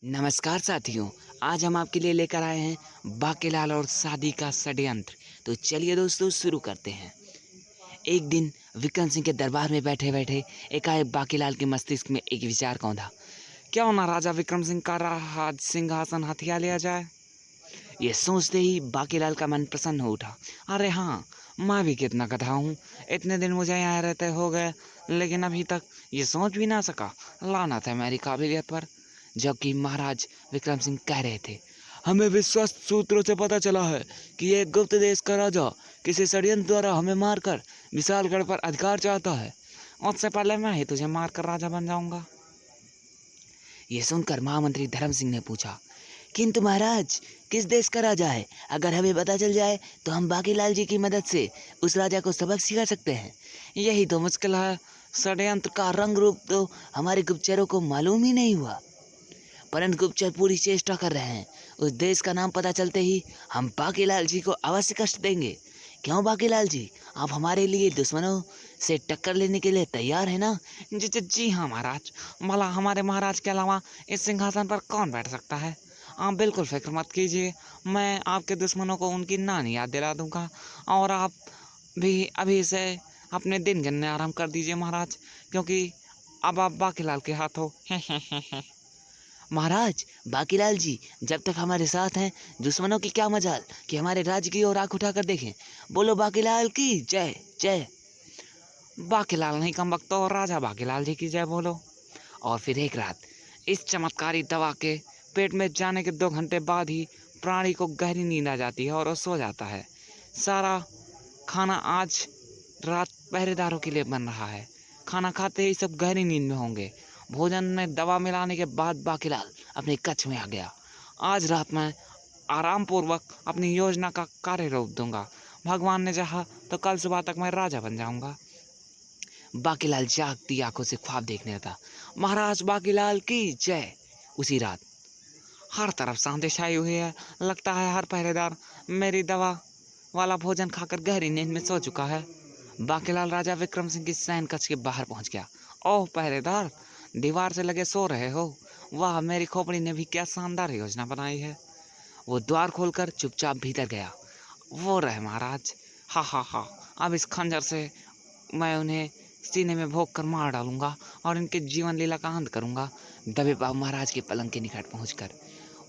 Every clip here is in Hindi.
नमस्कार साथियों। आज हम आपके लिए लेकर आए हैं बाकीलाल और शादी का षड्यंत्र। तो चलिए दोस्तों शुरू करते हैं। एक दिन विक्रम सिंह के दरबार में बैठे बैठे एकाएक बाकीलाल के मस्तिष्क में एक विचार कौंधा। क्यों ना राजा विक्रम सिंह का राज सिंहासन हथिया लिया जाए। ये सोचते ही बाकीलाल का मन प्रसन्न हो उठा। अरे हाँ, मैं भी कितना गधा हूँ। इतने दिन मुझे यहाँ रहते हो गए, लेकिन अभी तक ये सोच भी ना सका। लानत है मेरी काबिलियत पर। जबकि महाराज विक्रम सिंह कह रहे थे, हमें विश्वस्त सूत्रों से पता चला है कि ये गुप्त देश का राजा किसी षड्यंत्र द्वारा हमें मारकर विशालगढ़ पर अधिकार चाहता है। उससे पहले मैं ही तुझे मारकर राजा बन जाऊंगा। ये सुनकर महामंत्री धर्म सिंह ने पूछा, किंतु महाराज, किस देश का राजा है? अगर हमें पता चल जाए तो हम बाकीलाल जी की मदद से उस राजा को सबक सिखा सकते हैं। यही तो मुश्किल है। षड्यंत्र का रंग रूप तो हमारे गुप्तचरों को मालूम ही नहीं हुआ, परंतु गुप्तचर पूरी चेष्टा कर रहे हैं। उस देश का नाम पता चलते ही हम बाकीलाल जी को अवश्य कष्ट देंगे। क्यों बाकीलाल जी, आप हमारे लिए दुश्मनों से टक्कर लेने के लिए तैयार है ना? जी हाँ महाराज। भला हमारे महाराज के अलावा इस सिंहासन पर कौन बैठ सकता है। आप बिल्कुल फिक्र मत कीजिए, मैं आपके दुश्मनों को उनकी नानी याद दिला दूंगा। और आप भी अभी से अपने दिन गिनने आराम कर दीजिए महाराज, क्योंकि अब आप बाकीलाल के हाथ हो। महाराज, बाकीलाल जी जब तक हमारे साथ हैं, दुश्मनों की क्या मजाल कि हमारे राज्य की ओर आंख उठाकर देखें। बोलो बाकीलाल की जय जय। बाकीलाल नहीं कम वक्त, और राजा बाकीलाल जी की जय बोलो। और फिर एक रात इस चमत्कारी दवा के पेट में जाने के 2 घंटे बाद ही प्राणी को गहरी नींद आ जाती है और वो सो जाता है। सारा खाना आज रात पहरेदारों के लिए बन रहा है। खाना खाते ही सब गहरी नींद में होंगे। भोजन में दवा मिलाने के बाद बाकीलाल अपने कक्ष में आ गया। आज रात मैं आराम पूर्वक अपनी योजना का कार्य रूप दूंगा। भगवान ने चाहा तो कल सुबह तक मैं राजा बन जाऊंगा। बाकीलाल जागती आंखों से ख्वाब देखने लगा। महाराज बाकीलाल की जय। उसी रात हर तरफ शांति छाई हुई है। लगता है हर पहरेदार मेरी दवा वाला भोजन खाकर गहरी नींद में सो चुका है। बाकीलाल राजा विक्रम सिंह की सैन कक्ष के बाहर पहुंच गया। ओह पहरेदार, दीवार से लगे सो रहे हो? वाह, मेरी खोपड़ी ने भी क्या शानदार योजना बनाई है। वो द्वार खोलकर चुपचाप भीतर गया। वो रहे महाराज। हा हा हा, अब इस खंजर से मैं उन्हें सीने में भोंक कर मार डालूंगा और इनके जीवन लीला का अंत करूंगा। दबे पांव महाराज के पलंग के निकट पहुंचकर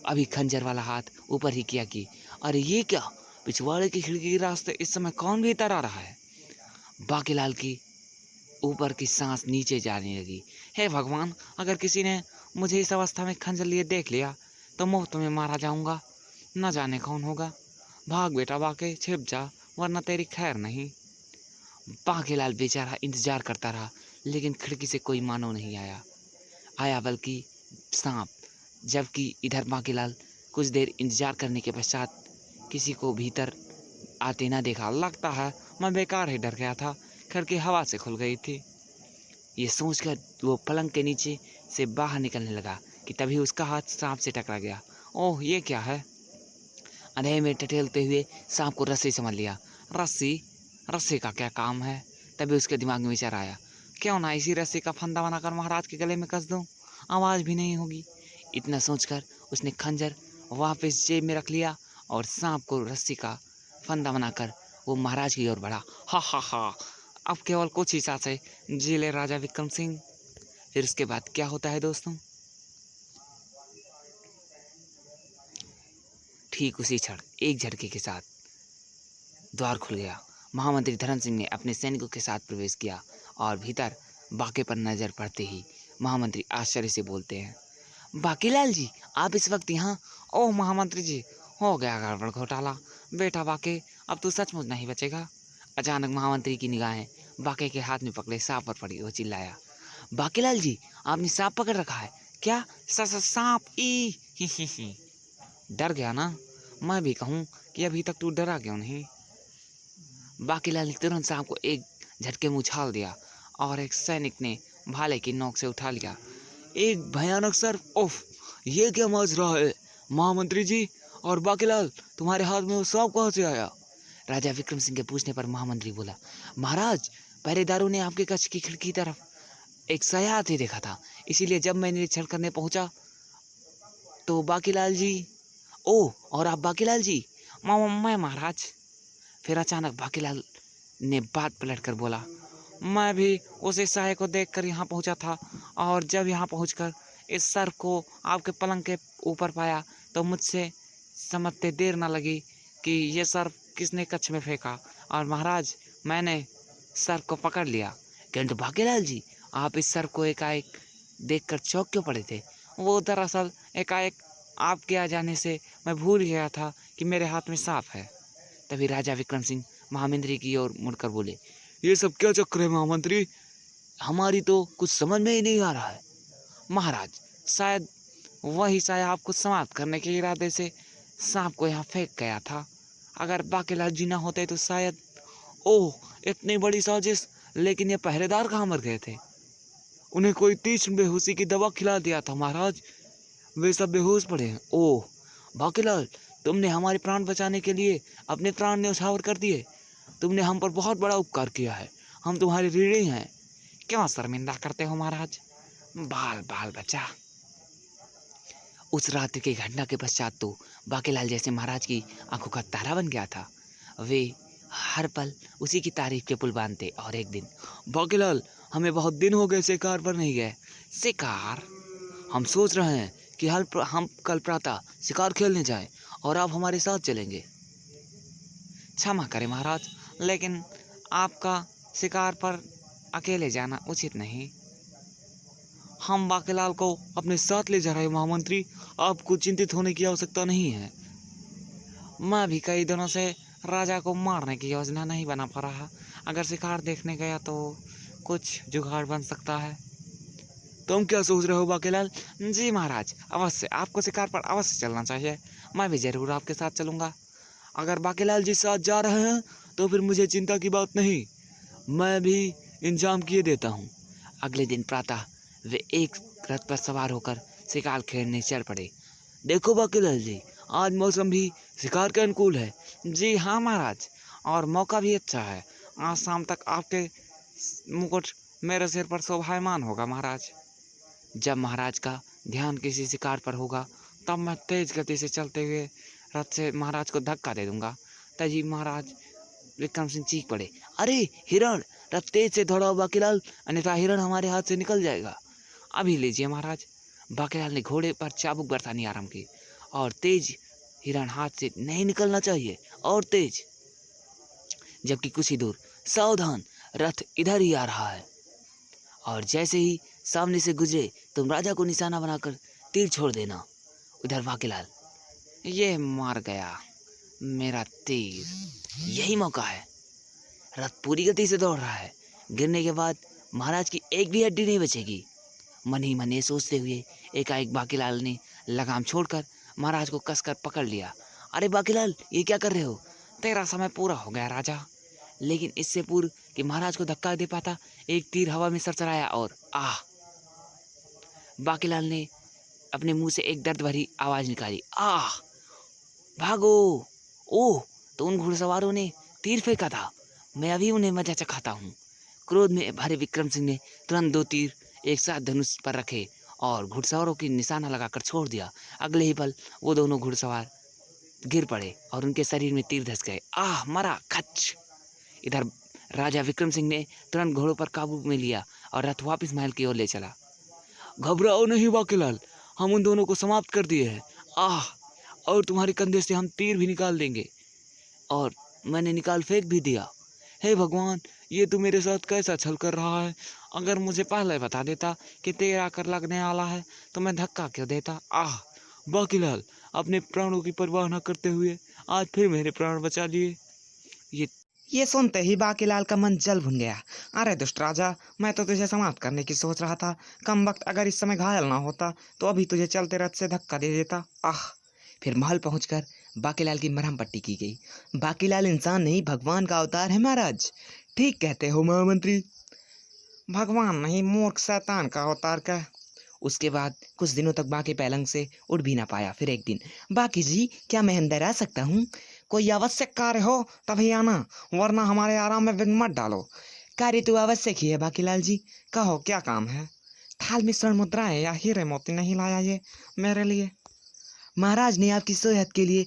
अभी खंजर वाला हाथ ऊपर ही किया कि अरे ये क्या, पिछवाड़े की खिड़की के रास्ते इस समय कौन भीतर आ रहा है। बाकीलाल की ऊपर की सांस नीचे जाने लगी। हे भगवान, अगर किसी ने मुझे इस अवस्था में खंजर लिए देख लिया तो मुफ्त में मारा जाऊंगा। न जाने कौन होगा। भाग बेटा बाके, छिप जा, वरना तेरी खैर नहीं। बाकीलाल बेचारा इंतजार करता रहा, लेकिन खिड़की से कोई मानो नहीं आया। आया बल्कि सांप। जबकि इधर बाकीलाल कुछ देर इंतजार करने के पश्चात किसी को भीतर आते ना देखा। लगता है मैं बेकार ही डर गया था, खिड़की हवा से खुल गई थी। ये सोचकर वो पलंग के नीचे से बाहर निकलने लगा कि तभी उसका हाथ सांप से टकरा गया। ओह ये क्या है। अंधेरे में टटोलते हुए सांप को रस्सी समझ लिया। रस्सी, रस्सी का क्या काम है। तभी उसके दिमाग में विचार आया, क्यों ना इसी रस्सी का फंदा बनाकर महाराज के गले में कस दूं, आवाज भी नहीं होगी। इतना सोचकर उसने खंजर वापस जेब में रख लिया और सांप को रस्सी का फंदा बनाकर वो महाराज की ओर बढ़ा। हा हा हा, अब केवल कुछ ही सांसें जी ले राजा विक्रम सिंह। फिर उसके बाद क्या होता है दोस्तों? ठीक उसी क्षण एक झटके के साथ द्वार खुल गया। महामंत्री धर्म सिंह ने अपने सैनिकों के साथ प्रवेश किया और भीतर बाके पर नजर पड़ते ही महामंत्री आश्चर्य से बोलते हैं, बाकीलाल जी, आप इस वक्त यहाँ? ओह महामंत्री जी, हो गया गड़बड़ घोटाला। बेटा बाके, अब तू सचमुच नहीं बचेगा। अचानक महामंत्री की निगाहें बाके के हाथ में पकड़े सांप पर पड़ी। वो चिल्लाया, बाकीलाल जी, आपने सांप पकड़ रखा है क्या? सांप ई ही। डर गया ना? मैं भी कहूँ कि अभी तक तू डरा क्यों नहीं। बाकीलाल ने तुरंत सांप को एक झटके में उछाल दिया और एक सैनिक ने भाले की नोक से उठा लिया। एक भयानक सर्प। उफ, ये क्या माजरा है महामंत्री जी? और बाकीलाल, तुम्हारे हाथ में वो सांप कहाँ से आया? राजा विक्रम सिंह के पूछने पर महामंत्री बोला, महाराज, पहरेदारों ने आपके कक्ष की खिड़की की तरफ एक सयाह हाथी देखा था, इसीलिए जब मैं निरीक्षण करने पहुंचा तो बाकीलाल जी। ओ, और आप बाकीलाल जी? मैं महाराज। फिर अचानक बाकीलाल ने बात पलट कर बोला, मैं भी उसी साय को देखकर यहाँ पहुँचा था, और जब यहाँ पहुँचकर इस सर को आपके पलंग के ऊपर पाया तो मुझसे समझते देर न लगी कि ये सर किसने कच्छ में फेंका, और महाराज मैंने सर को पकड़ लिया। किंतु बाकीलाल जी, आप इस सर को एकाएक देखकर चौंक क्यों पड़े थे? वो दरअसल एकाएक आपके आ जाने से मैं भूल गया था कि मेरे हाथ में सांप है। तभी राजा विक्रम सिंह महामंत्री की ओर मुड़कर बोले, ये सब क्या चक्कर है महामंत्री? हमारी तो कुछ समझ में ही नहीं आ रहा है। महाराज, शायद वही साया आपको समाप्त करने के इरादे से सांप को यहाँ फेंक गया था। अगर बाकीलाल जी ना होते तो शायद। ओह, इतनी बड़ी साजिश! लेकिन ये पहरेदार कहाँ मर गए थे? उन्हें कोई तीक्ष्ण बेहोशी की दवा खिला दिया था महाराज, वे सब बेहोश पड़े हैं। ओह बाकीलाल, तुमने हमारे प्राण बचाने के लिए अपने प्राण न्यौछावर कर दिए। तुमने हम पर बहुत बड़ा उपकार किया है, हम तुम्हारे ऋणी हैं। क्यों शर्मिंदा करते हो महाराज? बाल बाल बचा। उस रात्रि की घटना के पश्चात तो बाकीलाल जैसे महाराज की आंखों का तारा बन गया था। वे हर पल उसी की तारीफ के पुल बांधते। और एक दिन, बाकीलाल, हमें बहुत दिन हो गए शिकार पर नहीं गए। शिकार? हम सोच रहे हैं कि हम कल प्रातः शिकार खेलने जाएं और आप हमारे साथ चलेंगे। क्षमा करें महाराज, लेकिन आपका शिकार पर अकेले जाना उचित नहीं। हम बाकीलाल को अपने साथ ले जा रहे हैं महामंत्री, आपको चिंतित होने की आवश्यकता नहीं है। मैं भी कई दिनों से राजा को मारने की योजना नहीं बना पा रहा। अगर शिकार देखने गया तो कुछ जुगाड़ बन सकता है। तुम क्या सोच रहे हो बाकीलाल? जी महाराज, अवश्य आपको शिकार पर अवश्य चलना चाहिए। मैं भी जरूर आपके साथ चलूंगा। अगर बाकीलाल जी साथ जा रहे हैं तो फिर मुझे चिंता की बात नहीं, मैं भी इंतजाम किए देता हूँ। अगले दिन प्रातः वे एक रथ पर सवार होकर शिकार खेलने चल पड़े। देखो बाकीलाल जी, आज मौसम भी शिकार के अनुकूल है। जी हाँ महाराज, और मौका भी अच्छा है। आज शाम तक आपके मुकुट मेरे सिर पर शोभायमान होगा महाराज। जब महाराज का ध्यान किसी शिकार पर होगा तब मैं तेज गति से चलते हुए रथ से महाराज को धक्का दे दूंगा। तभी महाराज विक्रम सिंह चीख पड़े, अरे हिरण, रथ तेज से दौड़ाओ बाकीलाल, अन्यथा हिरण हमारे हाथ से निकल जाएगा। अभी लीजिए महाराज। बाकीलाल ने घोड़े पर चाबुक बरसानी आरंभ की, और तेज हिरण हाथ से नहीं निकलना चाहिए, और तेज। जबकि कुछ ही दूर, सावधान, रथ इधर ही आ रहा है। और जैसे ही सामने से गुजरे तुम राजा को निशाना बनाकर तीर छोड़ देना। उधर बाकीलाल, ये मार गया मेरा तीर, यही मौका है। रथ पूरी गति से दौड़ रहा है, गिरने के बाद महाराज की एक भी हड्डी नहीं बचेगी। मन ही मन ये सोचते हुए एकाएक बाकीलाल ने लगाम छोड़कर महाराज को कसकर पकड़ लिया। अरे बाकीलाल, ये क्या कर रहे हो? तेरा समय पूरा हो गया राजा। लेकिन इससे पूर्व कि महाराज को धक्का दे पाता, एक तीर हवा में सरसराया और आह! बाकीलाल ने अपने मुंह से एक दर्द भरी आवाज निकाली, आह! भागो! ओह, तो उन घुड़सवारों ने तीर फेंका था। मैं अभी उन्हें मजा चखाता हूँ। क्रोध में भरे विक्रम सिंह ने तुरंत 2 तीर एक साथ धनुष पर रखे और घुड़सवारों की निशाना लगाकर छोड़ दिया। अगले ही पल वो दोनों घुड़सवार गिर पड़े और उनके शरीर में तीर धंस गए। आह! मरा! खच! इधर राजा विक्रम सिंह ने तुरंत घोड़ों पर काबू में लिया और रथ वापस महल की ओर ले चला। घबराओ नहीं बाकीलाल, हम उन दोनों को समाप्त कर दिए हैं। आह! और तुम्हारे कंधे से हम तीर भी निकाल देंगे, और मैंने निकाल फेंक भी दिया। हे भगवान, ये तू मेरे साथ कैसा छल कर रहा है? अगर मुझे पहले बता देता कि तेरा आकर लगने वाला है तो मैं धक्का क्यों देता। आह! बाकीलाल, अपने प्राणों की परवाह न करते हुए आज फिर मेरे प्राण बचा लिए। ये सुनते ही बाकीलाल का मन जल भुन गया। अरे दुष्ट राजा, मैं तो तुझे समाप्त करने की सोच रहा था। कम वक्त अगर इस समय घायल ना होता तो अभी तुझे चलते रथ से धक्का दे देता। आह! फिर महल पहुंचकर बाकीलाल की मरहम पट्टी की गई। बाकीलाल इंसान नहीं, भगवान का अवतार है महाराज। ठीक कहते हो महामंत्री। भगवान नहीं, मूर्ख शैतान का अवतार का। उसके बाद कुछ दिनों तक बाकी पलंग से उठ भी ना पाया। फिर एक दिन, बाकी जी, क्या मैं अंदर आ सकता हूँ? कोई आवश्यक कार्य हो तभी आना, वरना हमारे आराम में विघ्न मत डालो। कार्य तो आवश्यक ही है बाकीलाल जी, कहो क्या काम है? थाल में स्वर्ण मुद्राएं या हीरे मोती नहीं लाया ये मेरे लिए? महाराज ने आपकी सेहत के लिए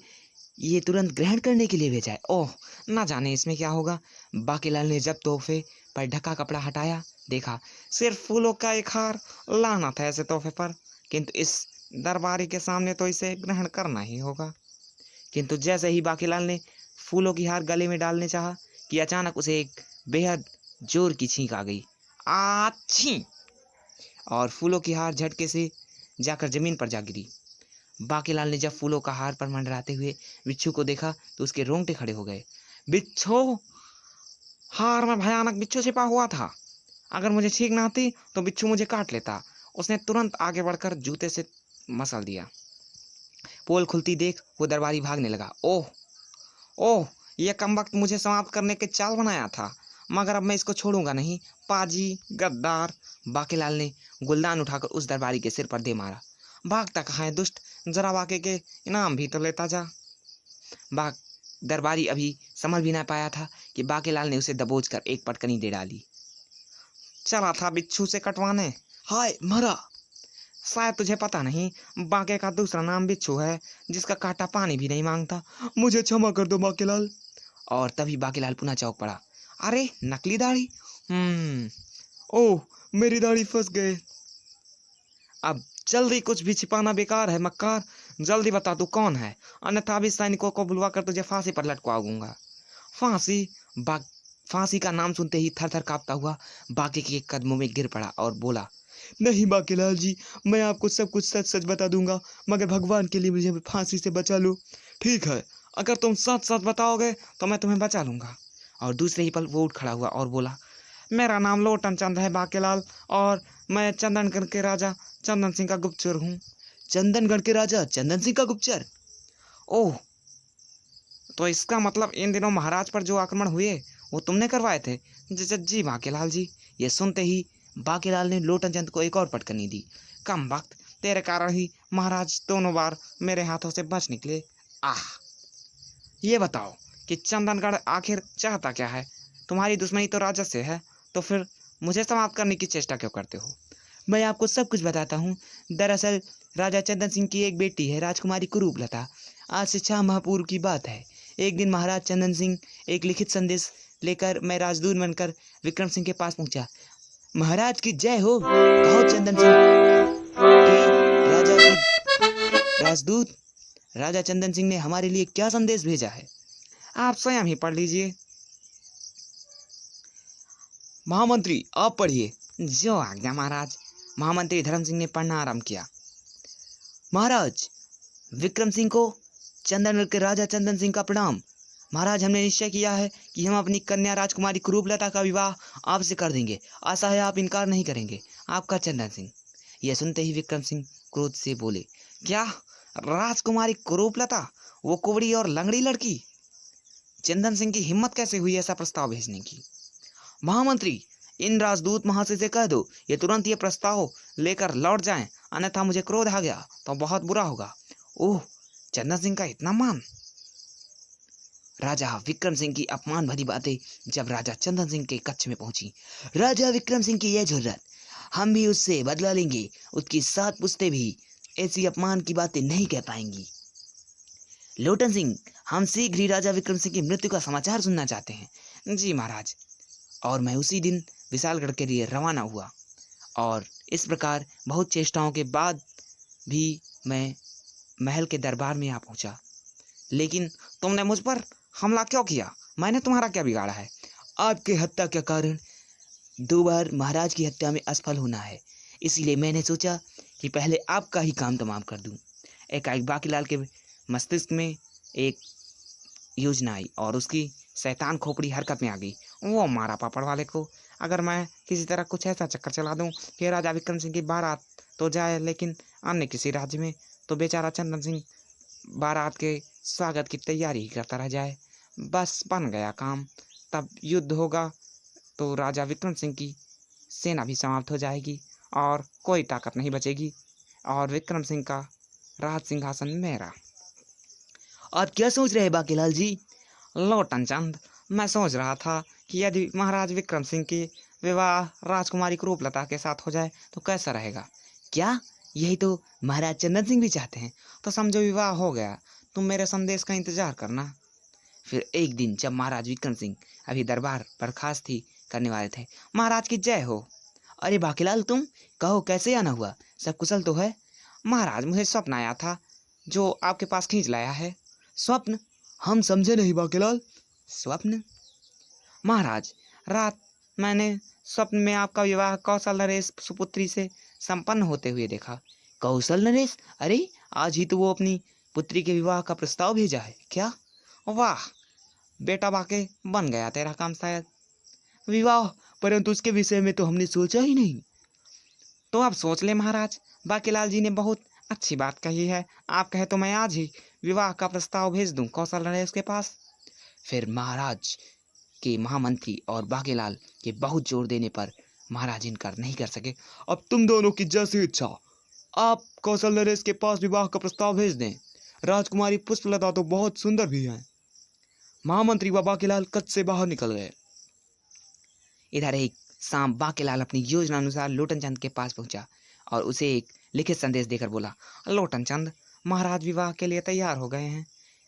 ये तुरंत ग्रहण करने के लिए भेजा है। ओह, ना जाने इसमें क्या होगा। बाकीलाल ने जब तोहफे पर ढका कपड़ा हटाया, देखा सिर्फ फूलों का एक हार। लाना था ऐसे तोहफे पर, किंतु इस दरबारी के सामने तो इसे ग्रहण करना ही होगा। किंतु जैसे ही बाकीलाल ने फूलों की हार गले में डालने चाहा कि अचानक उसे एक बेहद जोर की छींक आ गई। आछी! और फूलों की हार झटके से जाकर जमीन पर जा गिरी। बाकीलाल ने जब फूलों का हार पर मंडराते हुए बिच्छू को देखा तो उसके रोंगटे खड़े हो गए। बिच्छू! हार में भयानक बिच्छू छिपा हुआ था। अगर मुझे छींक न आती तो बिच्छू मुझे काट लेता। उसने तुरंत आगे बढ़कर जूते से मसल दिया। पोल खुलती देख वो दरबारी भागने लगा। ओह ओह, यह कमबख्त मुझे समाप्त करने के चाल बनाया था, मगर अब मैं इसको छोड़ूंगा नहीं। पाजी गद्दार! बाकीलाल ने गुलदान उठाकर उस दरबारी के सिर पर दे मारा। भागता कहाँ है दुष्ट, जरा वाके के इनाम भी तो लेता जा। बाग दरबारी अभी संभल भी ना पाया था कि बाकीलाल ने उसे दबोचकर एक पटकनी दे डाली। चला था बिच्छू से कटवाने, हाय मरा। शायद तुझे पता नहीं, बाके का दूसरा नाम बिच्छू है, जिसका कांटा पानी भी नहीं मांगता। मुझे क्षमा कर दो बाकीलाल। और तभी बाकीलाल पुनः चौंक पड़ा। अरे नकली दाढ़ी! ओह, मेरी दाढ़ी फंस गए। अब जल्दी, कुछ भी छिपाना बेकार है मक्कार। जल्दी बता तू कौन है, अन्यथा अभी सैनिकों को बुलवा कर तुझे फांसी पर लटकाऊंगा। फांसी! फांसी का नाम सुनते ही थर थर कांपता हुआ बाकी के कदमों में गिर पड़ा और बोला, नहीं बाकीलाल जी, मैं आपको सब कुछ सच सच बता दूंगा, मगर भगवान के लिए मुझे फांसी से बचा लो। ठीक है, अगर तुम सच सच बताओगे तो मैं तुम्हें बचा लूंगा। और दूसरे ही पल वो उठ खड़ा हुआ और बोला, मेरा नाम लोटन चंद है बाकीलाल, और मैं चंदनगढ़ के राजा चंदन सिंह का गुप्तचर हूँ। चंदनगढ़ के राजा चंदन सिंह का गुप्तचर? ओह, तो इसका मतलब इन दिनों महाराज पर जो आक्रमण हुए वो तुमने करवाए थे? जी बाकीलाल जी। ये सुनते ही बाकीलाल ने लोटन चंद को एक और पटकनी दी। कम वक्त, तेरे कारण ही महाराज दोनों बार मेरे हाथों से बच निकले। आह! ये बताओ कि चंदनगढ़ आखिर चाहता क्या है? तुम्हारी दुश्मनी तो राजा से है, तो फिर मुझे समाप्त करने की चेष्टा क्यों करते हो? मैं आपको सब कुछ बताता हूँ। दरअसल राजा चंदन सिंह की एक बेटी है, राजकुमारी कुरूपलता। आज से 6 माह पूर्व की बात है। एक दिन महाराज चंदन सिंह एक लिखित संदेश लेकर मैं राजदूत बनकर विक्रम सिंह के पास पहुंचा। महाराज की जय हो। कहो चंदन सिंह कि राजा की राजदूत राजा चंदन सिंह ने हमारे लिए क्या संदेश भेजा है? आप स्वयं ही पढ़ लीजिए। महामंत्री आप पढ़िए। जो आज्ञा महाराज। महामंत्री धर्म सिंह ने पढ़ना आरंभ किया। महाराज, विक्रम सिंह को चंदनगढ़ के राजा चंदन सिंह का प्रणाम। महाराज, हमने निश्चय किया है कि हम अपनी कन्या राजकुमारी कुरूपलता का विवाह आपसे कर देंगे। आशा है आप इनकार नहीं करेंगे। आपका चंदन सिंह। यह सुनते ही विक्रम सिंह क्रोध से बोले, क्या राजकुमारी कुरूपलता, वो कुबड़ी और लंगड़ी लड़की? चंदन सिंह की हिम्मत कैसे हुई ऐसा प्रस्ताव भेजने की? महामंत्री, इन राजदूत महाशय से कह दो ये तुरंत ये प्रस्ताव लेकर लौट जाएं, अन्यथा मुझे क्रोध आ गया तो बहुत बुरा होगा। ओह, चंदन सिंह का इतना मान! राजा विक्रम सिंह की अपमान भरी बातें जब राजा चंदन सिंह के कक्ष में पहुंची। राजा विक्रम सिंह की यह जुर्रत, हम भी उससे बदला लेंगे। उसकी 7 पुश्तें भी ऐसी अपमान की बातें नहीं कह पाएंगी। लोटन सिंह, हम शीघ्र ही राजा विक्रम सिंह की मृत्यु का समाचार सुनना चाहते हैं। जी महाराज। और मैं उसी दिन विशालगढ़ के लिए रवाना हुआ, और इस प्रकार बहुत चेष्टाओं के बाद भी मैं महल के दरबार में आ पहुंचा। लेकिन तुमने मुझ पर हमला क्यों किया? मैंने तुम्हारा क्या बिगाड़ा है? आपकी हत्या के कारण 2 बार महाराज की हत्या में असफल होना है, इसीलिए मैंने सोचा कि पहले आपका ही काम तमाम कर दूं। एकाएक बाकीलाल के मस्तिष्क में एक योजना आई और उसकी शैतान खोपड़ी हरकत में आ गई। वो मारा पापड़ वाले को। अगर मैं किसी तरह कुछ ऐसा चक्कर चला दूं कि राजा विक्रम सिंह की बारात तो जाए, लेकिन अन्य किसी राज्य में, तो बेचारा चंदन सिंह बारात के स्वागत की तैयारी ही करता रह जाए। बस बन गया काम। तब युद्ध होगा तो राजा विक्रम सिंह की सेना भी समाप्त हो जाएगी और कोई ताकत नहीं बचेगी, और विक्रम सिंह का राज सिंहासन मेरा। आप क्या सोच रहे हैं बाकीलाल जी? लोटन चंद, मैं सोच रहा था कि यदि महाराज विक्रम सिंह की विवाह राजकुमारी कुरूपलता के साथ हो जाए तो कैसा रहेगा। क्या यही तो महाराज चंदन सिंह भी चाहते हैं। तो समझो विवाह हो गया, तुम मेरे संदेश का इंतजार करना। फिर एक दिन जब महाराज विक्रम सिंह अभी दरबार बर्खास्त करने वाले थे, महाराज की जय हो। अरे बाकीलाल, तुम कहो कैसे आना हुआ, सब कुशल तो है? महाराज मुझे स्वप्न आया था जो आपके पास खींच लाया है। स्वप्न? हम समझे नहीं बाकीलाल। स्वप्न? महाराज, रात मैंने स्वप्न में आपका विवाह कौशल नरेश सुपुत्री से संपन्न होते हुए देखा। कौशल नरेश? अरे आज ही तो वो अपनी पुत्री के विवाह का प्रस्ताव भेजा है। क्या? वाह बेटा, वाकई बन गया तेरा काम शायद। विवाह? परंतु उसके विषय में तो हमने सोचा ही नहीं। तो आप सोच ले महाराज, बाकीलाल जी ने बहुत अच्छी बात कही है। आप कहे तो मैं आज ही विवाह का प्रस्ताव भेज दूं कौशल नरेश के पास। फिर महाराज के महामंत्री और बाकीलाल के बहुत जोर देने पर महाराज इनकार नहीं कर सके। अब तुम दोनों की जैसी इच्छा, आप कौशल नरेश के पास विवाह का प्रस्ताव भेज दें। राजकुमारी पुष्पलता तो बहुत सुंदर भी है। महामंत्री व बाकीलाल कच्छ से बाहर निकल गए। इधर एक शाम बाकीलाल अपनी योजना अनुसार लोटन चंद के पास पहुंचा और उसे एक लिखित संदेश देकर बोला, लोटन चंद, महाराज विवाह के लिए तैयार हो गए हैं।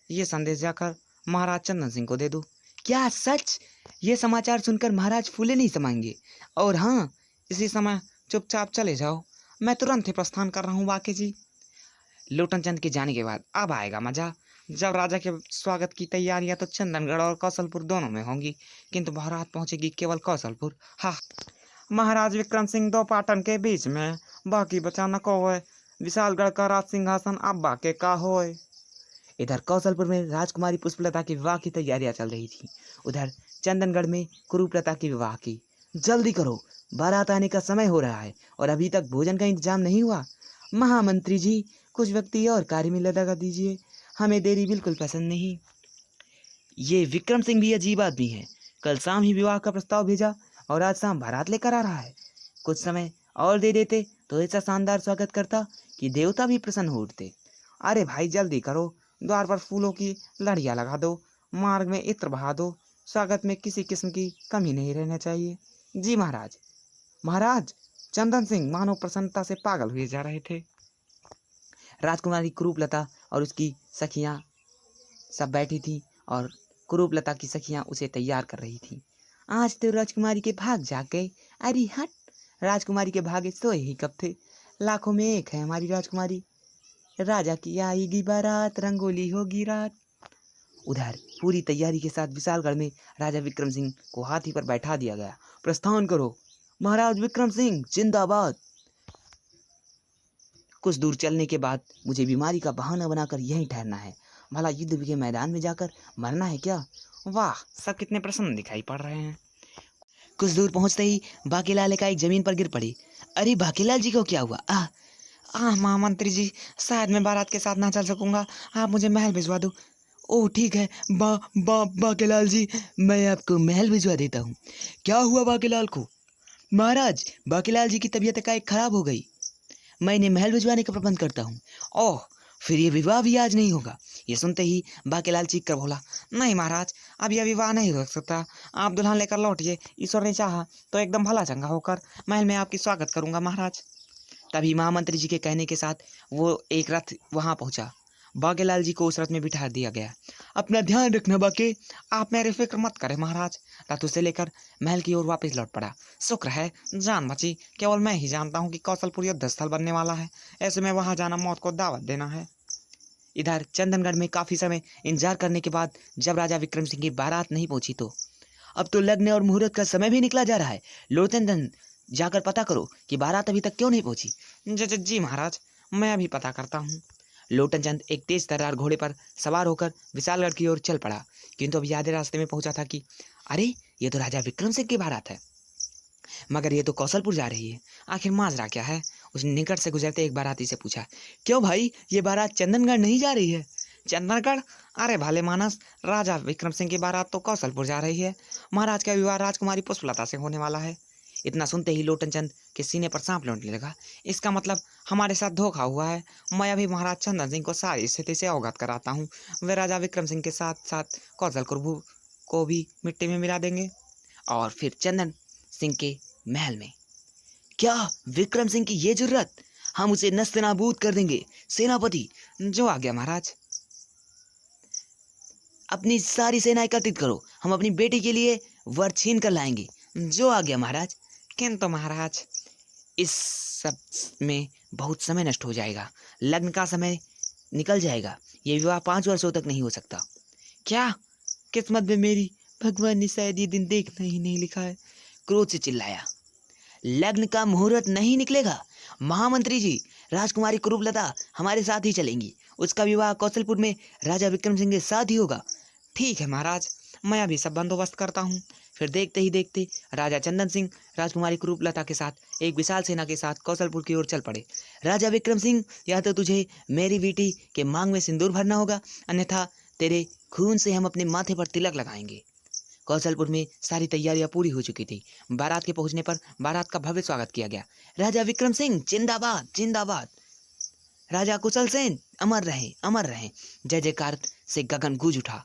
ये संदेश जाकर महाराज चंदन सिंह को दे दो। क्या सच? ये समाचार सुनकर महाराज फूले नहीं समाएंगे। और हाँ, इसी समय चुपचाप चले जाओ, मैं तुरंत ही प्रस्थान कर रहा हूँ बाकी जी। लोटन चंद के जाने के बाद अब आएगा मजा। जब राजा के स्वागत की तैयारियां तो चंदनगढ़ और कौशलपुर दोनों में होंगी, किंतु बारात पहुंचेगी केवल कौशलपुर। हाँ, महाराज विक्रम सिंह दो पाटन के बीच में, बाकी बचा न कोय। विशालगढ़ का राज सिंहासन अब्बा के का होय। इधर कौशलपुर में राजकुमारी पुष्पलता की विवाह की तैयारियां चल रही थी। उधर चंदनगढ़ में कुरूपलता की विवाह की। जल्दी करो, बारात आने का समय हो रहा है और अभी तक भोजन का इंतजाम नहीं हुआ। महामंत्री जी, कुछ व्यक्ति और कार्य में लगा दीजिए, हमें देरी बिल्कुल पसंद नहीं। ये विक्रम सिंह भी अजीब आदमी है। कल शाम ही विवाह का प्रस्ताव भेजा और आज शाम बारात लेकर आ रहा है। कुछ समय और दे देते तो ऐसा शानदार स्वागत करता कि देवता भी प्रसन्न हो उठते। अरे भाई जल्दी करो, द्वार पर फूलों की लड़ियां लगा दो, मार्ग में इत्र बहा दो, स्वागत में किसी किस्म की कमी नहीं रहना चाहिए। जी महाराज। महाराज चंदन सिंह मानो प्रसन्नता से पागल हुए जा रहे थे। राजकुमारी कुरूपलता और उसकी सखियां सब बैठी थी और कुरूपलता की सखियां उसे तैयार कर रही थी। आज तो राजकुमारी के भाग जाग गए। अरे हट, राजकुमारी के भागे सोए ही कब थे। लाखों में एक है हमारी राजकुमारी। राजा की आएगी बारात, रंगोली होगी रात। उधर पूरी तैयारी के साथ विशालगढ़ में राजा विक्रम सिंह को हाथी पर बैठा दिया गया। प्रस्थान करो महाराज विक्रम सिंह, जिंदाबाद। कुछ दूर चलने के बाद मुझे बीमारी का बहाना बनाकर यहीं ठहरना है। भला युद्ध के मैदान में जाकर मरना है क्या? वाह, सब कितने प्रसन्न दिखाई पड़ रहे हैं। कुछ दूर पहुंचते ही बाकीलाल एकाएक जमीन पर गिर पड़ी। अरे बाकीलाल जी को क्या हुआ? महामंत्री जी, शायद मैं बारात के साथ ना चल सकूंगा, आप मुझे महल भिजवा दो। ओह ठीक है बाकीलाल जी, मैं आपको महल भिजवा देता हूँ। क्या हुआ बाकीलाल को? महाराज, बाकीलाल जी की तबीयत एकाएक खराब हो गई। मैं इन्हें महल भिजवाने का प्रबंध करता हूँ। ओह, फिर ये विवाह भी आज नहीं होगा। ये सुनते ही बाकीलाल चीख कर बोला, नहीं महाराज, अब यह विवाह नहीं हो सकता। आप दुल्हन लेकर लौटिए, ईश्वर ने चाहा तो एकदम भला चंगा होकर महल में आपकी स्वागत करूंगा महाराज। तभी महामंत्री जी के कहने के साथ वो एक रथ वहां पहुंचा। बाकीलाल जी को उस रथ में बिठा दिया गया। अपना ध्यान रखना बाकी, आप मेरी फिक्र मत करें महाराज। रथ उसे लेकर महल की ओर वापस लौट पड़ा। शुक्र है जान बची। केवल मैं ही जानता हूँ कि कौशलपुर युद्ध स्थल बनने वाला है, ऐसे में वहां जाना मौत को दावत देना है। इधर चंदनगढ़ में काफी समय इंतजार करने के बाद जब राजा विक्रम सिंह की बारात नहीं पहुंची तो अब तो लगने और मुहूर्त का समय भी निकला जा रहा है। लोटन जाकर पता करो कि बारात अभी तक क्यों नहीं पहुंची। जी महाराज, मैं अभी पता करता हूँ। लोटन चंद एक तेज तर्रार घोड़े पर सवार होकर विशालगढ़ की ओर चल पड़ा, किंतु अभी आधे रास्ते में पहुंचा था कि अरे, ये तो राजा विक्रम सिंह की बारात है, मगर ये तो कौशलपुर जा रही है। आखिर माजरा क्या है? उसने निकट से गुजरते एक बाराती से पूछा, क्यों भाई, ये बारात चंदनगढ़ नहीं जा रही है? चंदनगढ़? अरे भाले मानस, राजा विक्रम सिंह की बारात तो कौशलपुर जा रही है। महाराज का विवाह राजकुमारी पुष्पलता से होने वाला है। इतना सुनते ही लोटन चंद के सीने पर सांप लौटने लगा। इसका मतलब हमारे साथ धोखा हुआ है। मैं अभी महाराज चंदन सिंह को सारी स्थिति से अवगत कराता हूँ। वे राजा विक्रम सिंह के साथ साथ कौशलपुर को भी मिट्टी में मिला देंगे और फिर चंदन सिंह के महल में। क्या विक्रम सिंह की ये जुर्रत? हम उसे नस्तनाबूद कर देंगे। सेनापति, जो आ गया महाराज। अपनी सारी सेना एकत्रित करो, हम अपनी बेटी के लिए वर छीन कर लाएंगे। जो आ गया महाराज। किंतु महाराज, इस सब में बहुत समय नष्ट हो जाएगा, लग्न का समय निकल जाएगा, ये विवाह 5 वर्षों तक नहीं हो सकता। क्या किस्मत में मेरी, भगवान ने शायद ये दिन देखना ही नहीं लिखा है। क्रोध से चिल्लाया। लग्न का मुहूर्त नहीं निकलेगा महामंत्री जी। राजकुमारी कुरूपलता हमारे साथ ही चलेंगी, उसका विवाह कौशलपुर में राजा विक्रम सिंह के साथ ही होगा। ठीक है महाराज, मैं अभी सब बंदोबस्त करता हूँ। फिर देखते ही देखते राजा चंदन सिंह राजकुमारी कुरूपलता के साथ एक विशाल सेना के साथ कौशलपुर की ओर चल पड़े। राजा विक्रम सिंह, या तो तुझे मेरी बेटी के मांग में सिंदूर भरना होगा, अन्यथा तेरे खून से हम अपने माथे पर तिलक लगाएंगे। कौशलपुर में सारी तैयारियां पूरी हो चुकी थी। बारात के पहुंचने पर बारात का भव्य स्वागत किया गया। राजा विक्रम सिंह जिंदाबाद जिंदाबाद, राजा कुशल सेन अमर रहे अमर रहे। जय जयकार से गगन गूंज उठा।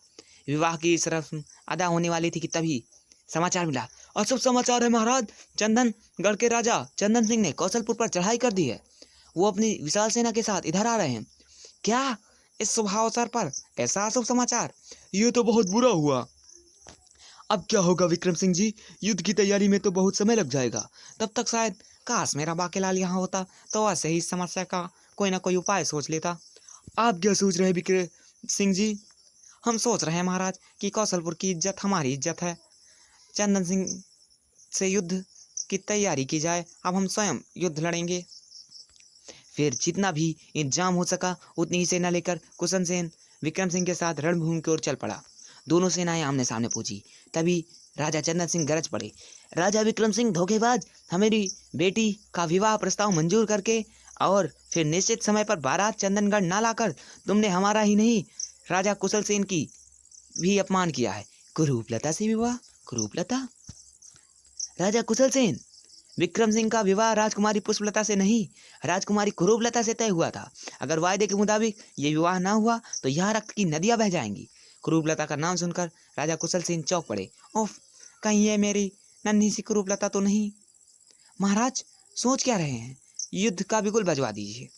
विवाह की इस रस्म अदा होने वाली थी कि तभी समाचार मिला। अशुभ समाचार है महाराज, चंदनगढ़ के राजा चंदन सिंह ने कौशलपुर पर चढ़ाई कर दी है। वो अपनी विशाल सेना के साथ इधर आ रहे हैं। क्या इस शुभ अवसर पर ऐसा अशुभ समाचार? ये तो बहुत बुरा हुआ। अब क्या होगा विक्रम सिंह जी? युद्ध की तैयारी में तो बहुत समय लग जाएगा। तब तक शायद काश मेरा बाकेलाल यहाँ होता तो ऐसे ही इस समस्या का कोई ना कोई उपाय सोच लेता। आप क्या सोच रहे हैं विक्रम सिंह जी? हम सोच रहे हैं महाराज कि कौशलपुर की इज्जत हमारी इज्जत है। चंदन सिंह से युद्ध की तैयारी की जाए। अब हम स्वयं युद्ध लड़ेंगे। फिर जितना भी इंतजाम हो सका उतनी ही सेना लेकर कुशन सेन विक्रम सिंह के साथ रणभूमि की ओर चल पड़ा। दोनों सेनाएं आमने सामने पहुंची। तभी राजा चंदन सिंह गरज पड़े। राजा विक्रम सिंह धोखेबाज, हमारी बेटी का विवाह प्रस्ताव मंजूर करके और फिर निश्चित समय पर बारात चंदनगढ़ ना लाकर तुमने हमारा ही नहीं, राजा कुशल सेन की भी अपमान किया है। कुरूपलता से विवाह? कुरूपलता? राजा कुशल सेन, विक्रम सिंह का विवाह राजकुमारी पुष्पलता से नहीं, राजकुमारी कुरूपलता से तय हुआ था। अगर वायदे के मुताबिक ये विवाह ना हुआ तो यहाँ रक्त की नदियां बह जाएंगी। कुरूपलता का नाम सुनकर राजा कुशल सिंह चौंक पड़े। ओफ, कहीं ये मेरी नन्ही सी कुरूपलता तो नहीं? महाराज, सोच क्या रहे हैं? युद्ध का बिगुल बजवा दीजिए।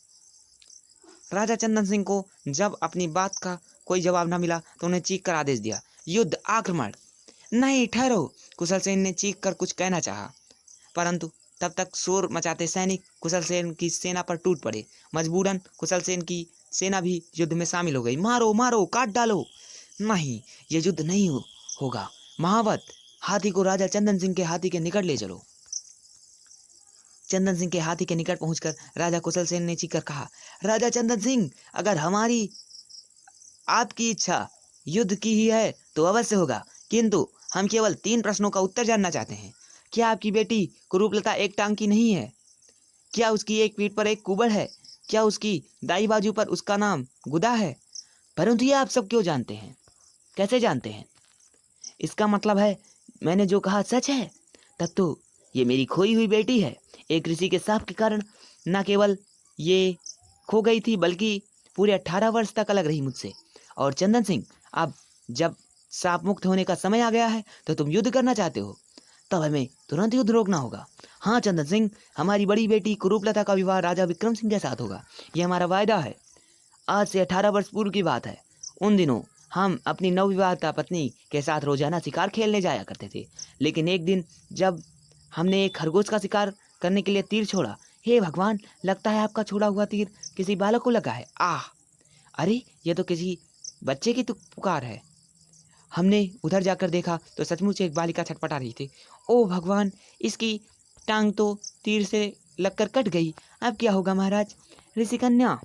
राजा चंदन सिंह को जब अपनी बात का कोई जवाब न मिला तो उन्हें चीख कर आदेश दिया, युद्ध, आक्रमण। नहीं, ठहरो। कुशल सेन ने चीख कर कुछ कहना चाहा, परंतु तब तक शोर मचाते सैनिक कुशल सेन की सेना पर टूट पड़े। मजबूरन कुशल सेन की सेना भी युद्ध में शामिल हो गई। मारो मारो, काट डालो। नहीं, ये युद्ध नहीं होगा। महावत, हाथी को राजा चंदन सिंह के हाथी के निकट ले चलो। चंदन सिंह के हाथी के निकट पहुंचकर राजा कुशल सेन ने चीखकर कहा, राजा चंदन सिंह, अगर हमारी आपकी इच्छा युद्ध की ही है तो अवश्य होगा, किंतु हम केवल 3 प्रश्नों का उत्तर जानना चाहते हैं। क्या आपकी बेटी कुरूपलता एक टांग की नहीं है? क्या उसकी एक पीठ पर एक कुबड़ है? क्या उसकी दाई बाजू पर उसका नाम गुदा है? परंतु ये आप सब क्यों जानते हैं? कैसे जानते हैं? इसका मतलब है मैंने जो कहा सच है। तब तो ये मेरी खोई हुई बेटी है। एक ऋषि के शाप के कारण न केवल ये खो गई थी बल्कि पूरे 18 वर्ष तक अलग रही मुझसे। और चंदन सिंह, अब जब शाप मुक्त होने का समय आ गया है तो तुम युद्ध करना चाहते हो, तब हमें तुरंत युद्ध रोकना होगा। हाँ चंदन सिंह, हमारी बड़ी बेटी कुरूपलता का विवाह राजा विक्रम सिंह के साथ होगा, यह हमारा वायदा है। आज से 18 वर्ष पूर्व की बात है। उन दिनों हम अपनी नवविवाहिता पत्नी के साथ रोजाना शिकार खेलने जाया करते थे, लेकिन एक दिन जब हमने एक खरगोश का शिकार करने के लिए तीर छोड़ा, हे भगवान, लगता है आपका छोड़ा हुआ तीर किसी बालक को लगा है। आह, अरे यह तो किसी बच्चे की पुकार है। हमने उधर जाकर देखा तो सचमुच एक बालिका छटपटा रही थी। ओ भगवान, इसकी टांग तो तीर से लगकर कट गई। अब क्या होगा महाराज? ऋषि कन्या।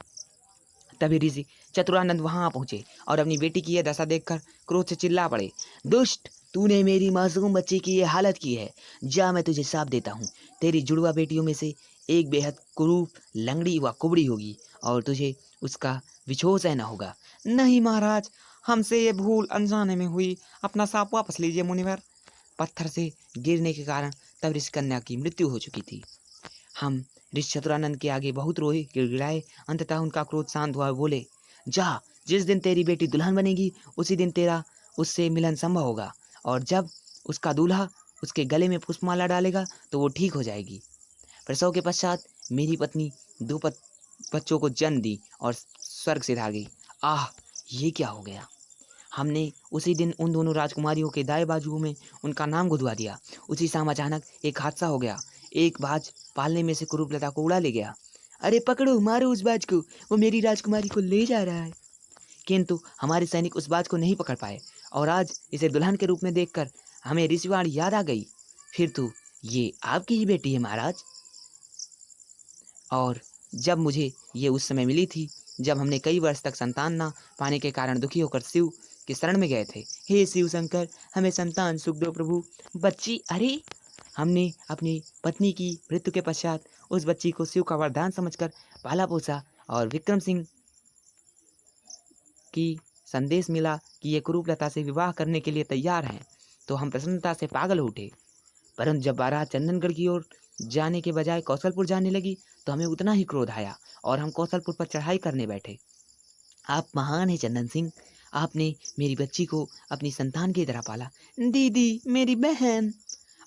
तभी ऋषि चतुरानंद वहां पहुंचे और अपनी बेटी की यह दशा देखकर क्रोध से चिल्ला पड़े, दुष्ट, तूने मेरी मासूम बच्ची की ये हालत की है। जा, मैं तुझे शाप देता हूँ। तेरी जुड़वा बेटियों में से एक बेहद कुरूप, लंगड़ी व कुबड़ी होगी और तुझे उसका विछोह सहना होगा। नहीं महाराज, हमसे ये भूल अनजाने में हुई। अपना शाप वापस लीजिए मुनिवर। पत्थर से गिरने के कारण तब ऋषि कन्या की मृत्यु हो चुकी थी। हम ऋषि चतुरानंद के आगे बहुत रोए, गिड़गिड़ाए। अंततः उनका क्रोध शांत हुआ और बोले, जा, जिस दिन तेरी बेटी दुल्हन बनेगी उसी दिन तेरा उससे मिलन संभव होगा, और जब उसका दूल्हा उसके गले में पुष्पमाला डालेगा तो वो ठीक हो जाएगी। प्रसव के पश्चात मेरी पत्नी दो बच्चों को जन्म दी और स्वर्ग सिधार गई। आह, ये क्या हो गया। हमने उसी दिन उन दोनों राजकुमारियों के दाएं बाजू में उनका नाम गुदवा दिया। उसी शाम अचानक एक हादसा हो गया। एक बाज पालने में से कुरूपलता को उड़ा ले गया। अरे पकड़ो, मारो उस बाज को, वो मेरी राजकुमारी को ले जा रहा है। किंतु हमारे सैनिक उस बाज को नहीं पकड़ पाए और आज इसे दुल्हन के रूप में देखकर हमें ऋषिवाणी याद आ गई। फिर तो ये आपकी ही बेटी है महाराज। और जब मुझे ये उस समय मिली थी जब हमने कई वर्ष तक संतान न पाने के कारण दुखी होकर शिव के शरण में गए थे। हे शिव शंकर, हमें संतान सुख दो प्रभु। बच्ची, अरे हमने अपनी पत्नी की मृत्यु के पश्चात उस बच्ची को शिव का वरदान समझकर पाला पोसा और विक्रम सिंह की संदेश मिला कि ये कुरूपलता से विवाह करने के लिए तैयार हैं, तो हम प्रसन्नता से पागल हो उठे। परंतु जब बारात चंदनगढ़ की ओर जाने के बजाय कौशलपुर जाने लगी तो हमें उतना ही क्रोध आया और हम कौशलपुर पर चढ़ाई करने बैठे। आप महान हैं चंदन सिंह, आपने मेरी बच्ची को अपनी संतान की तरह पाला। दीदी, मेरी बहन।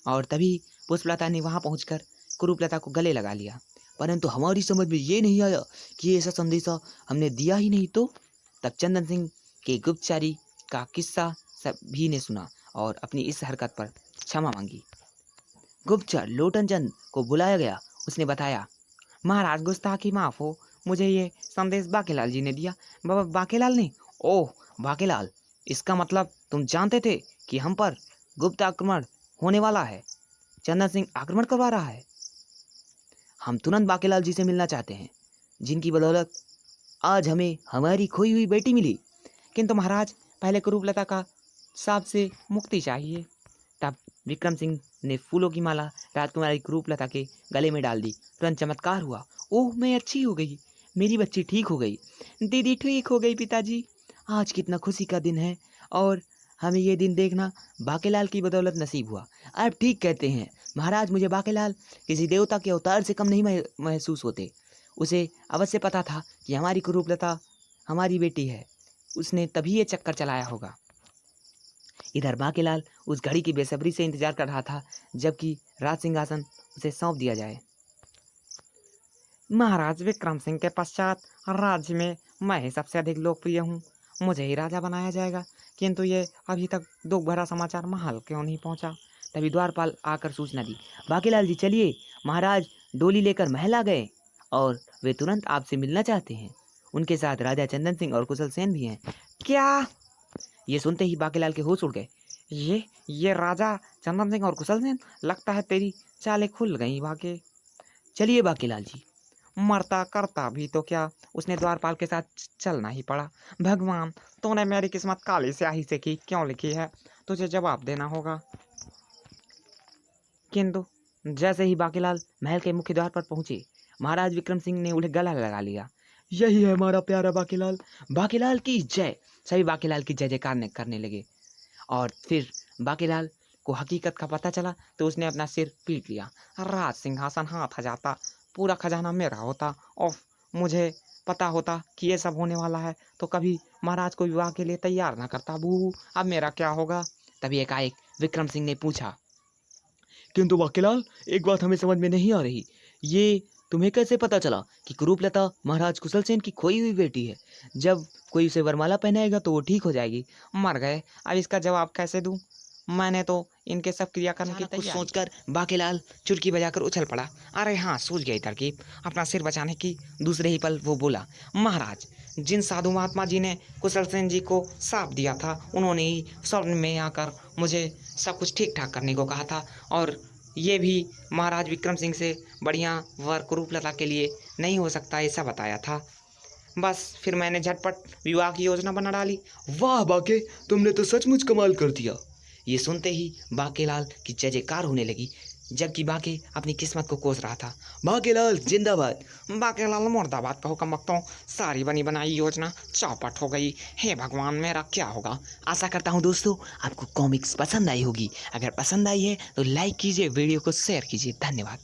और तभी पुष्पलता ने वहां पहुंचकर कुरूपलता को गले लगा लिया। परंतु हमारी समझ में ये नहीं आया कि ऐसा संदेशा हमने दिया ही नहीं। तो तब चंदन सिंह के गुप्तचारी का किस्सा सभी ने सुना और अपनी इस हरकत पर क्षमा मांगी। गुप्तचर लोटन चंद को बुलाया गया। उसने बताया, महाराज गुस्ताखी माफ हो, मुझे ये संदेश बाकेलाल जी ने दिया। बाबा बाकेलाल ने? ओह बाकेलाल, इसका मतलब तुम जानते थे कि हम पर गुप्त आक्रमण होने वाला है, चंदन सिंह आक्रमण करवा रहा है। हम तुरंत बाकेलाल जी से मिलना चाहते हैं, जिनकी बदौलत आज हमें हमारी खोई हुई बेटी मिली। किंतु महाराज, पहले कुरूपलता का शाप से मुक्ति चाहिए। तब विक्रम सिंह ने फूलों की माला राजकुमारी कुरूपलता के गले में डाल दी। तुरंत चमत्कार हुआ। ओह, मैं अच्छी हो गई, मेरी बच्ची ठीक हो गई। दीदी ठीक हो गई पिताजी। आज कितना खुशी का दिन है और हमें ये दिन देखना बाकेलाल की बदौलत नसीब हुआ। आप ठीक कहते हैं महाराज, मुझे बाकेलाल किसी देवता के अवतार से कम नहीं महसूस होते। उसे अवश्य पता था कि हमारी कुरूपलता हमारी बेटी है, उसने तभी ये चक्कर चलाया होगा। इधर बाकेलाल उस घड़ी की बेसब्री से इंतजार कर रहा था जबकि राज सिंहासन उसे सौंप दिया जाए। महाराज, विक्रम सिंह के पश्चात राज्य में मैं ही सबसे अधिक लोकप्रिय हूँ, मुझे ही राजा बनाया जाएगा। किंतु ये अभी तक दुख भरा समाचार महल क्यों नहीं पहुँचा? तभी द्वारपाल आकर सूचना दी, बाकेलाल जी चलिए, महाराज डोली लेकर महल आ गए और वे तुरंत आपसे मिलना चाहते हैं। उनके साथ राजा चंदन सिंह और कुशल सेन भी हैं। क्या? ये सुनते ही बाकेलाल के होश उड़ गए। ये राजा चंदन सिंह और कुशल सेन, लगता है तेरी चालें खुल गई बाके। चलिए बाकेलाल जी। मरता करता भी तो क्या, उसने द्वारपाल के साथ चलना ही पड़ा। भगवान, तूने मेरी किस्मत काली स्याही से की क्यों लिखी है, तुझे जवाब देना होगा। किंतु जैसे ही बाकेलाल महल के मुख्य द्वार पर पहुंचे, महाराज विक्रम सिंह ने उन्हें गला लगा लिया। यही है हमारा प्यारा बाकेलाल, बाकेलाल की जय। सभी बाकेलाल की जय जयकार करने लगे और फिर बाकेलाल को हकीकत का पता चला तो उसने अपना सिर पीट लिया। राज सिंहासन हाथ आ जाता, पूरा खजाना मेरा होता। और मुझे पता होता कि ये सब होने वाला है तो कभी महाराज को विवाह के लिए तैयार ना करता। बू, अब मेरा क्या होगा? तभी एकाएक विक्रम सिंह ने पूछा, किंतु बाकेलाल, एक बात हमें समझ में नहीं आ रही, ये तुम्हें कैसे पता चला कि कुरूपलता महाराज कुशल सेन की खोई हुई बेटी है? जब कोई उसे वरमाला पहनाएगा तो वो ठीक हो जाएगी। मर गए, अब इसका जवाब कैसे दूं? मैंने तो इनके सब क्रियाकर्म की कुछ सोचकर बाकेलाल चुटकी बजाकर उछल पड़ा। अरे हाँ, सूझ गई तरकीब। अपना सिर बचाने की दूसरे ही पल वो बोला, महाराज, जिन साधु महात्मा जी ने कुशल सेन जी को साप दिया था, उन्होंने ही स्वप्न में आकर मुझे सब कुछ ठीक ठाक करने को कहा था और ये भी महाराज विक्रम सिंह से बढ़िया वर कुरूपलता के लिए नहीं हो सकता, ऐसा बताया था। बस फिर मैंने झटपट विवाह की योजना बना डाली। वाह बाके, तुमने तो सचमुच कमाल कर दिया। ये सुनते ही बाकेलाल की जय जयकार होने लगी, जबकि बाके अपनी किस्मत को कोस रहा था। बाकेलाल जिंदाबाद। बाकेलाल मुर्दाबाद का हुक्म वक्तों, सारी बनी बनाई योजना चौपट हो गई। हे भगवान, मेरा क्या होगा? आशा करता हूँ दोस्तों आपको कॉमिक्स पसंद आई होगी। अगर पसंद आई है तो लाइक कीजिए, वीडियो को शेयर कीजिए। धन्यवाद।